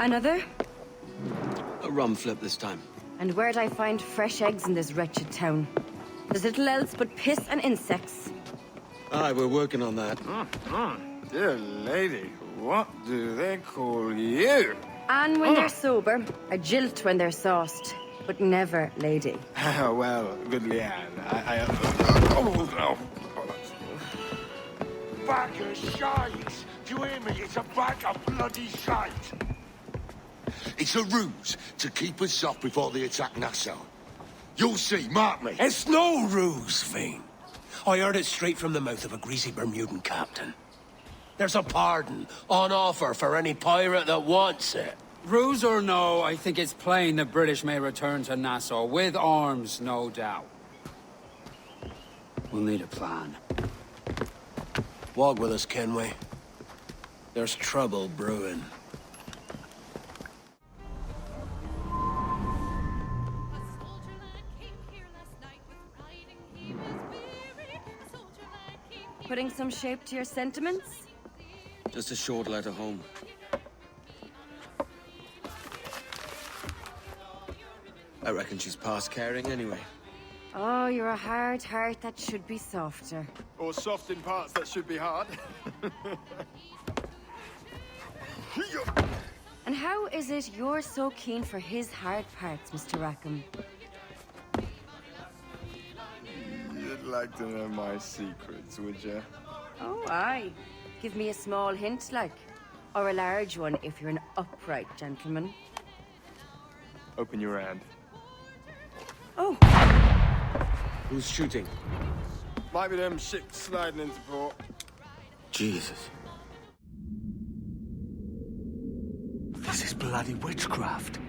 Another? A rum flip this time. And where'd I find fresh eggs in this wretched town? There's little else but piss and insects. Aye, we're working on that. Dear lady, what do they call you? And when they're sober, a jilt when they're sauced, but never lady. Well, good Leanne, Oh, no. Bag of shite! Do you hear me? It's a bag of bloody shite! It's a ruse to keep us off before they attack Nassau. You'll see, mark me. It's no ruse, Fiend. I heard it straight from the mouth of a greasy Bermudan captain. There's a pardon on offer for any pirate that wants it. Ruse or no, I think it's plain the British may return to Nassau, with arms, no doubt. We'll need a plan. Walk with us, Kenway. There's trouble brewing. Putting some shape to your sentiments? Just a short letter home. I reckon she's past caring anyway. Oh, you're a hard heart that should be softer. Or soft in parts that should be hard. And how is it you're so keen for his hard parts, Mr. Rackham? You'd like to know my secrets, would you? Oh, aye. Give me a small hint, like. Or a large one, if you're an upright gentleman. Open your hand. Oh! Who's shooting? Might be them ships sliding into port. Jesus. This is bloody witchcraft.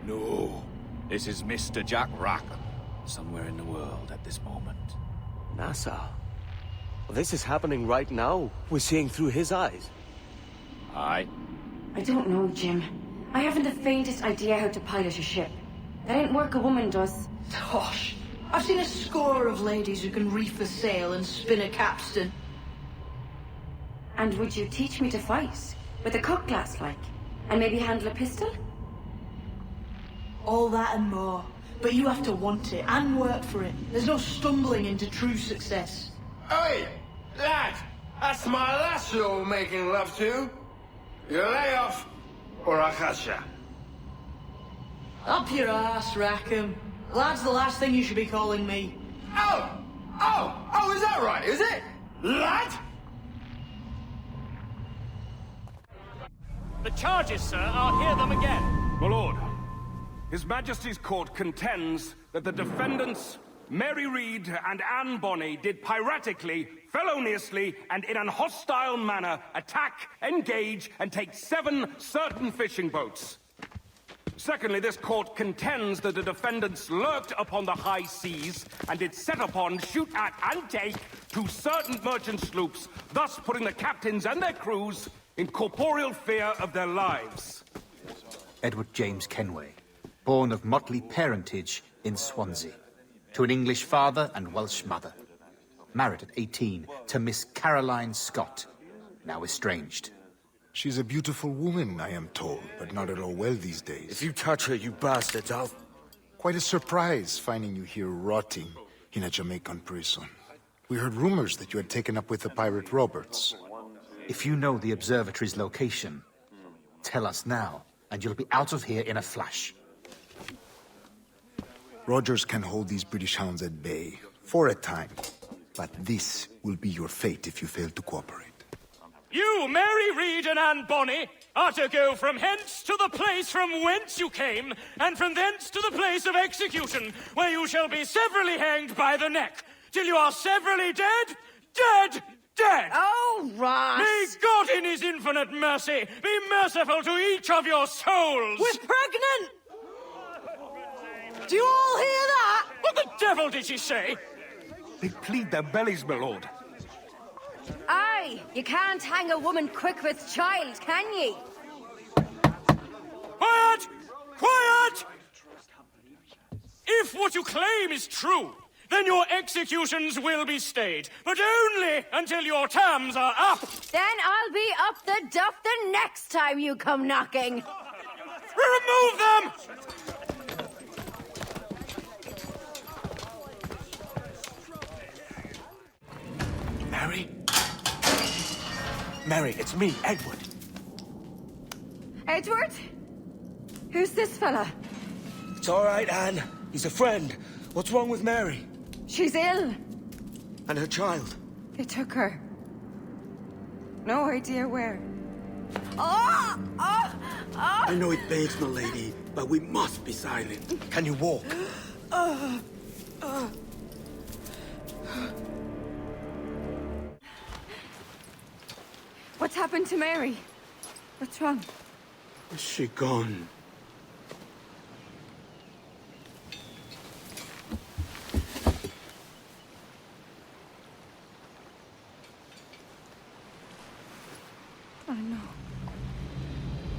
No, this is Mr. Jack Rackham, somewhere in the world at this moment. Nassau? Well, this is happening right now. We're seeing through his eyes. Aye. I don't know, Jim. I haven't the faintest idea how to pilot a ship. That ain't work a woman does. Tosh. I've seen a score of ladies who can reef a sail and spin a capstan. And would you teach me to fight? With a cutlass, like? And maybe handle a pistol? All that and more. But you have to want it and work for it. There's no stumbling into true success. Hey, lad! That's my lass you're making love to. You lay off, or I'll catch ya. Up your ass, Rackham. Lad's the last thing you should be calling me. Oh, is that right, is it? Lad? The charges, sir, I'll hear them again. My lord, His Majesty's court contends that the defendants, Mary Reed and Anne Bonny, did piratically, feloniously, and in an hostile manner attack, engage, and take 7 certain fishing boats. Secondly, this court contends that the defendants lurked upon the high seas and did set upon, shoot at, and take 2 certain merchant sloops, thus putting the captains and their crews in corporeal fear of their lives. Edward James Kenway, born of motley parentage in Swansea, to an English father and Welsh mother. Married at 18 to Miss Caroline Scott, now estranged. She's a beautiful woman, I am told, but not at all well these days. If you touch her, you bastards, I'll... Quite a surprise finding you here rotting in a Jamaican prison. We heard rumors that you had taken up with the pirate Roberts. If you know the observatory's location, tell us now, and you'll be out of here in a flash. Rogers can hold these British hounds at bay, for a time. But this will be your fate if you fail to cooperate. You, Mary Reed and Anne Bonny, are to go from hence to the place from whence you came, and from thence to the place of execution, where you shall be severally hanged by the neck, till you are severally dead, dead, dead! Oh, Ross! May God in his infinite mercy be merciful to each of your souls! We're pregnant! Do you all hear that? What the devil did she say? They plead their bellies, my lord. Aye, you can't hang a woman quick with child, can ye? Quiet! Quiet! If what you claim is true, then your executions will be stayed, but only until your terms are up. Then I'll be up the duff the next time you come knocking. Remove them! Mary? Mary, it's me, Edward. Edward? Who's this fella? It's all right, Anne. He's a friend. What's wrong with Mary? She's ill. And her child? They took her. No idea where. Oh! Oh! Oh! I know it pains, my lady, but we must be silent. Can you walk? What's happened to Mary? What's wrong? Is she gone? Oh, no.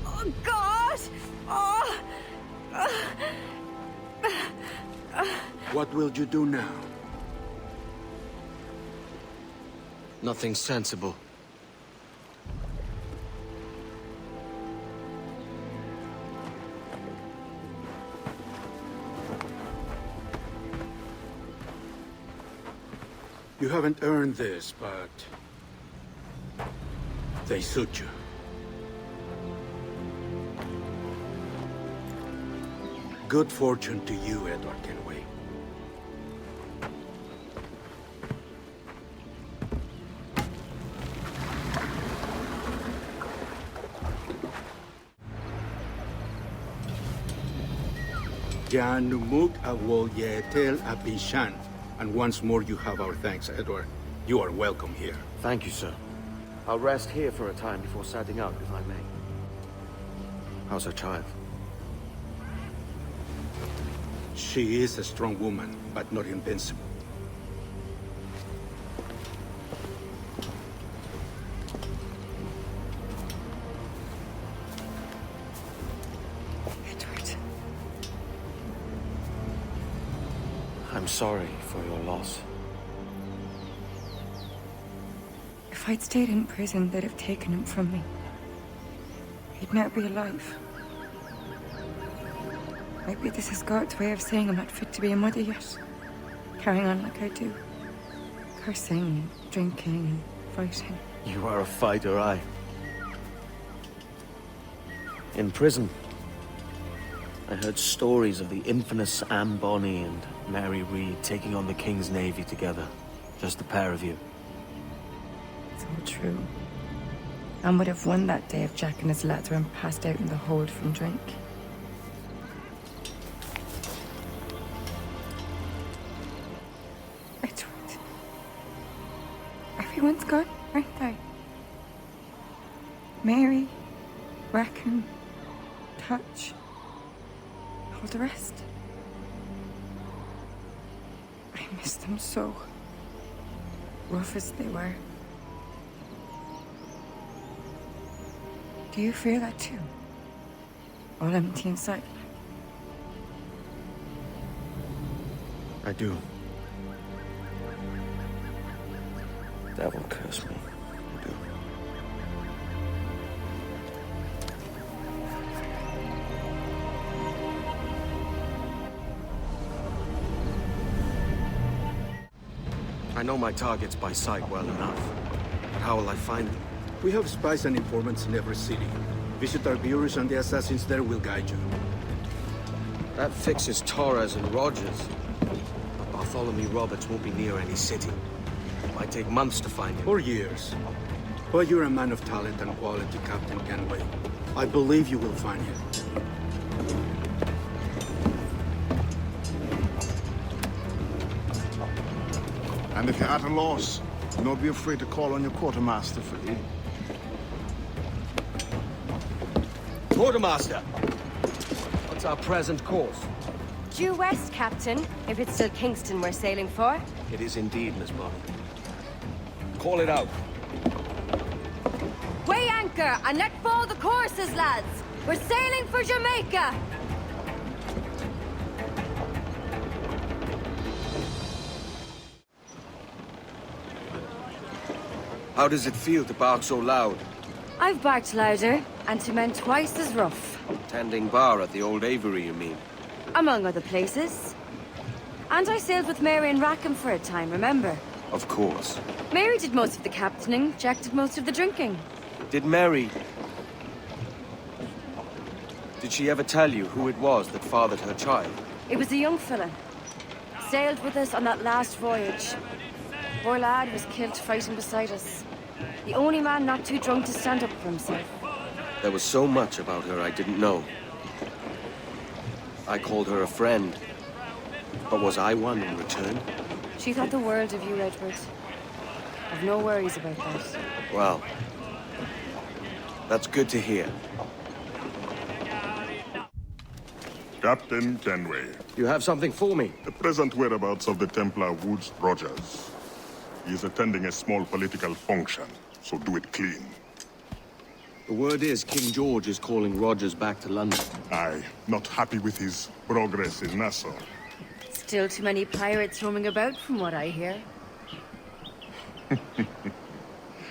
Oh, God! Oh! What will you do now? Nothing sensible. You haven't earned this, but... they suit you. Good fortune to you, Edward Kenway. Janumuk Awoyetel Abishan. And once more you have our thanks, Edward. You are welcome here. Thank you, sir. I'll rest here for a time before setting out, if I may. How's her child? She is a strong woman, but not invincible. Edward. I'm sorry for your loss. If I'd stayed in prison, they'd have taken him from me. He'd now be alive. Maybe this is God's way of saying I'm not fit to be a mother yet. Carrying on like I do. Cursing and drinking and fighting. You are a fighter, aye. In prison, I heard stories of the infamous Anne Bonny and Mary Reed taking on the King's Navy together. Just the pair of you. It's all true. Anne would have won that day if Jack and his lads weren't passed out in the hold from drink. Edward. Everyone's gone, aren't they? Mary, Rackham, Touch, all the rest. I miss them so. Rough as they were. Do you feel that too? All empty inside? I do. Devil curse me. I do. I know my targets by sight well enough. But how will I find them? We have spies and informants in every city. Visit our bureaus and the assassins there will guide you. That fixes Torres and Rogers. But Bartholomew Roberts won't be near any city. It might take months to find him. Or years. But you're a man of talent and quality, Captain Kenway. I believe you will find him. And if you're at a loss, do not be afraid to call on your quartermaster for aid. Quartermaster! What's our present course? Due west, Captain, if it's still Kingston we're sailing for. It is indeed, Miss Bonny. Call it out. Weigh anchor and let fall the courses, lads! We're sailing for Jamaica! How does it feel to bark so loud? I've barked louder, and to men twice as rough. Tending bar at the old Aviary, you mean? Among other places. And I sailed with Mary and Rackham for a time, remember? Of course. Mary did most of the captaining, Jack did most of the drinking. Did Mary... Did she ever tell you who it was that fathered her child? It was a young fella. Sailed with us on that last voyage. Poor lad was killed fighting beside us. The only man not too drunk to stand up for himself. There was so much about her I didn't know. I called her a friend. But was I one in return? She thought the world of you, Edward. I've no worries about that. Well, that's good to hear. Captain Kenway. You have something for me? The present whereabouts of the Templar Woods Rogers. He is attending a small political function, so do it clean. The word is King George is calling Rogers back to London. Aye, not happy with his progress in Nassau. Still too many pirates roaming about, from what I hear.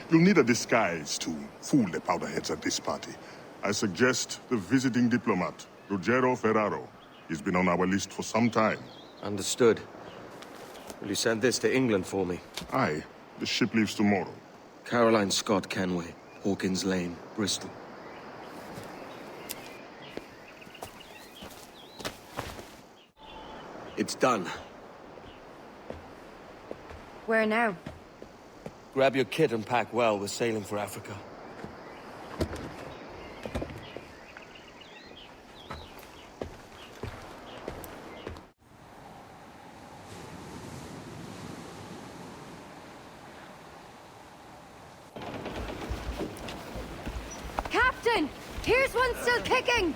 You'll need a disguise to fool the powderheads at this party. I suggest the visiting diplomat, Ruggiero Ferraro. He's been on our list for some time. Understood. Will you send this to England for me? Aye. The ship leaves tomorrow. Caroline Scott Kenway, Hawkins Lane, Bristol. It's done. Where now? Grab your kit and pack well. We're sailing for Africa. Captain! Here's one still kicking!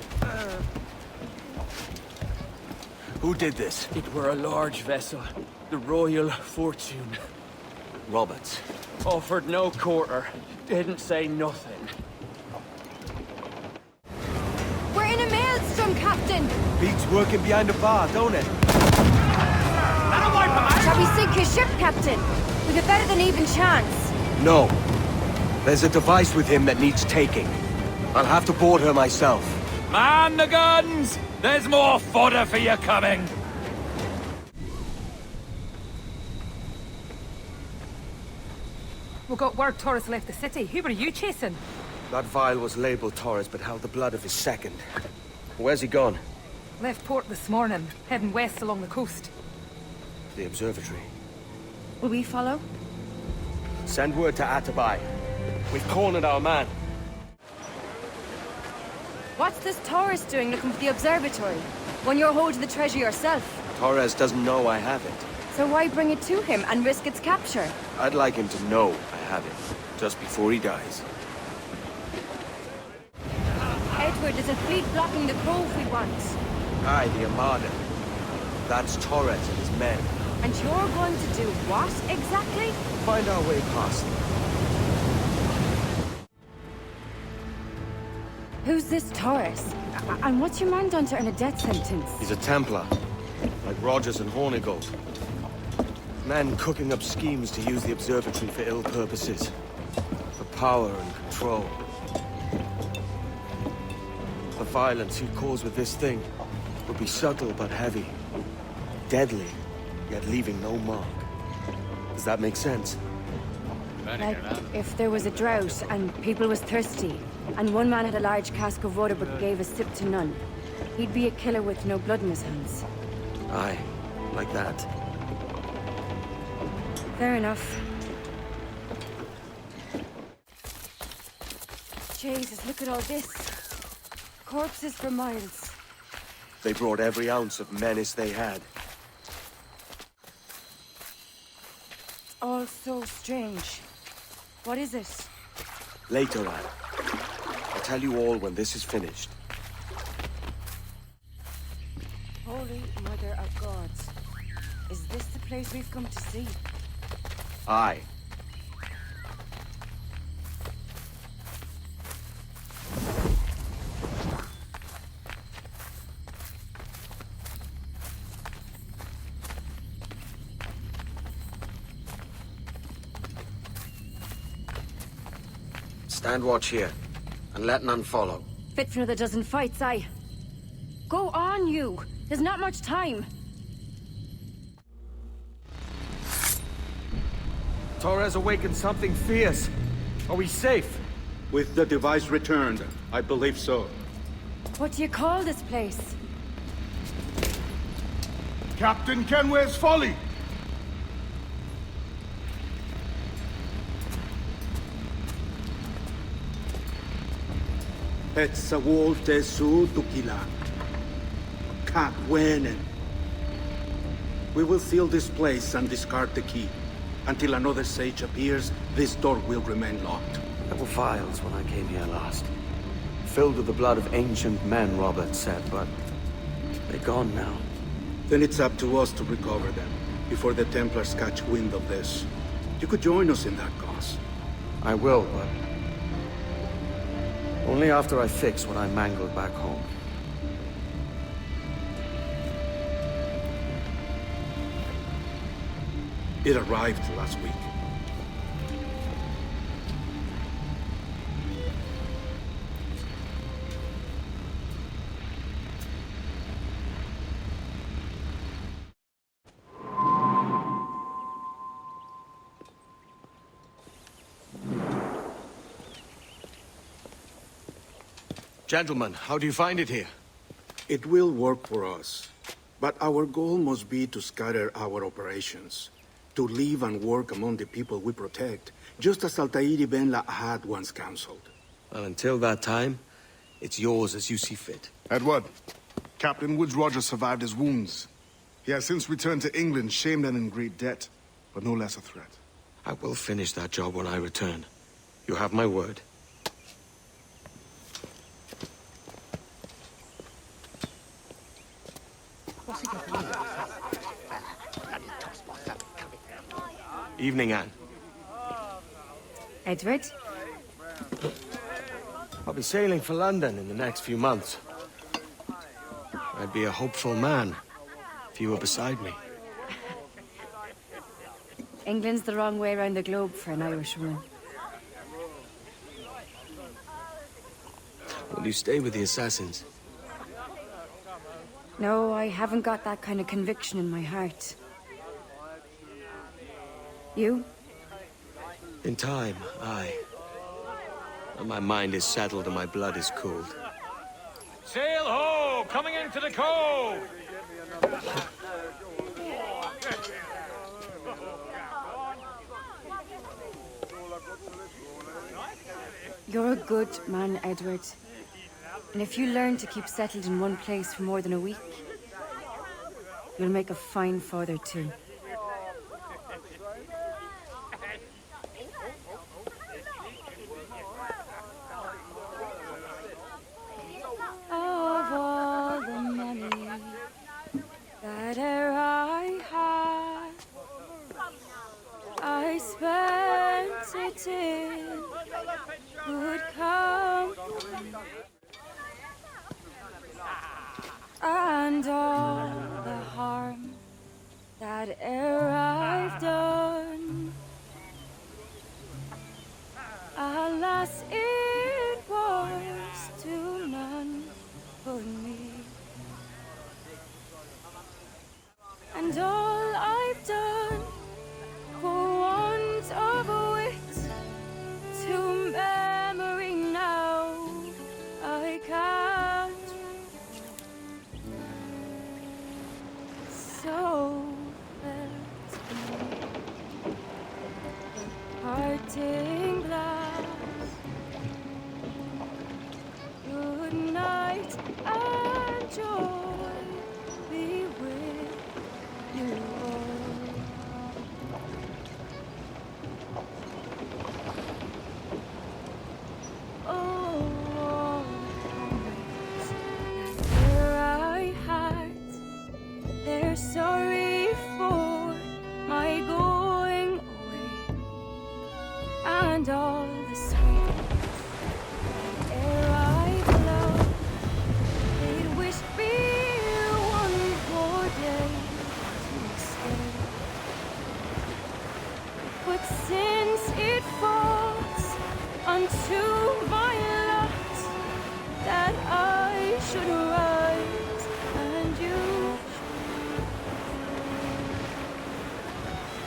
Who did this? It were a large vessel, the Royal Fortune. Roberts. Offered no quarter, didn't say nothing. We're in a maelstrom, Captain! Beats working behind the bar, don't it? Shall we sink his ship, Captain? We've a better than even chance. No. There's a device with him that needs taking. I'll have to board her myself. Man the guns! There's more fodder for you coming! We got word Torres left the city. Who were you chasing? That vial was labeled Torres, but held the blood of his second. Where's he gone? Left port this morning, heading west along the coast. The observatory. Will we follow? Send word to Atabai. We've cornered our man. What's this Torres doing looking for the observatory? When you're holding the treasure yourself? Torres doesn't know I have it. So why bring it to him and risk its capture? I'd like him to know I have it, just before he dies. Edward, there's a fleet blocking the cove we want. Aye, the Armada. That's Torres and his men. And you're going to do what, exactly? Find our way past them. Who's this Torres? And what's your man done to earn a death sentence? He's a Templar, like Rogers and Hornigold. Men cooking up schemes to use the observatory for ill purposes. For power and control. The violence he'd cause with this thing would be subtle but heavy. Deadly, yet leaving no mark. Does that make sense? Like, if there was a drought and people was thirsty, and one man had a large cask of water but gave a sip to none, he'd be a killer with no blood in his hands. Aye, like that. Fair enough. Jesus, look at all this. Corpses for miles. They brought every ounce of menace they had. It's all so strange. What is it? Later, Anne. I'll tell you all when this is finished. Holy Mother of God. Is this the place we've come to see? Aye. Stand watch here. and let none follow. Fit for another dozen fights, aye. Go on, you. There's not much time. Torres awakened something fierce. Are we safe? With the device returned, I believe so. What do you call this place? Captain Kenway's Folly! Et sa wolte su tukila. Kat wenen. We will seal this place and discard the key. Until another sage appears, this door will remain locked. There were vials when I came here last. Filled with the blood of ancient men, Robert said, but they're gone now. Then it's up to us to recover them, before the Templars catch wind of this. You could join us in that cause. I will, but only after I fix what I mangled back home. It arrived last week. Gentlemen, how do you find it here? It will work for us. But our goal must be to scatter our operations. To live and work among the people we protect, just as Altair ibn had once counseled. Well, until that time, it's yours as you see fit. Edward, Captain Woods Rogers survived his wounds. He has since returned to England, shamed and in great debt, but no less a threat. I will finish that job when I return. You have my word. Evening, Anne. Edward? I'll be sailing for London in the next few months. I'd be a hopeful man if you were beside me. England's the wrong way around the globe for an Irish woman. Will you stay with the assassins? No, I haven't got that kind of conviction in my heart. You? In time, aye. When my mind is settled and my blood is cooled. Sail ho! Coming into the cove! You're a good man, Edward. And if you learn to keep settled in one place for more than a week, you'll make a fine father too. Of all the money that e'er I had, I spent it in good company, and all the harm that e'er I've done, alas, it was to none but me. And all I've done for want of wit to memory now I can't. So felt the parting glass. Good night and joy be with you all. Oh, all the comrades that e'er I had, they're sorry for my going away, and all the sweet ere I've loved, they'd wish me one more day to stay. But since it falls unto my lot that I should rise and you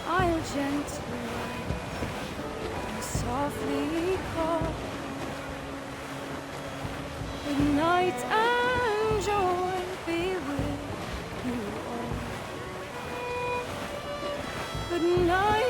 I'll gently rise and softly call. Good night and joy be with you all. Good night.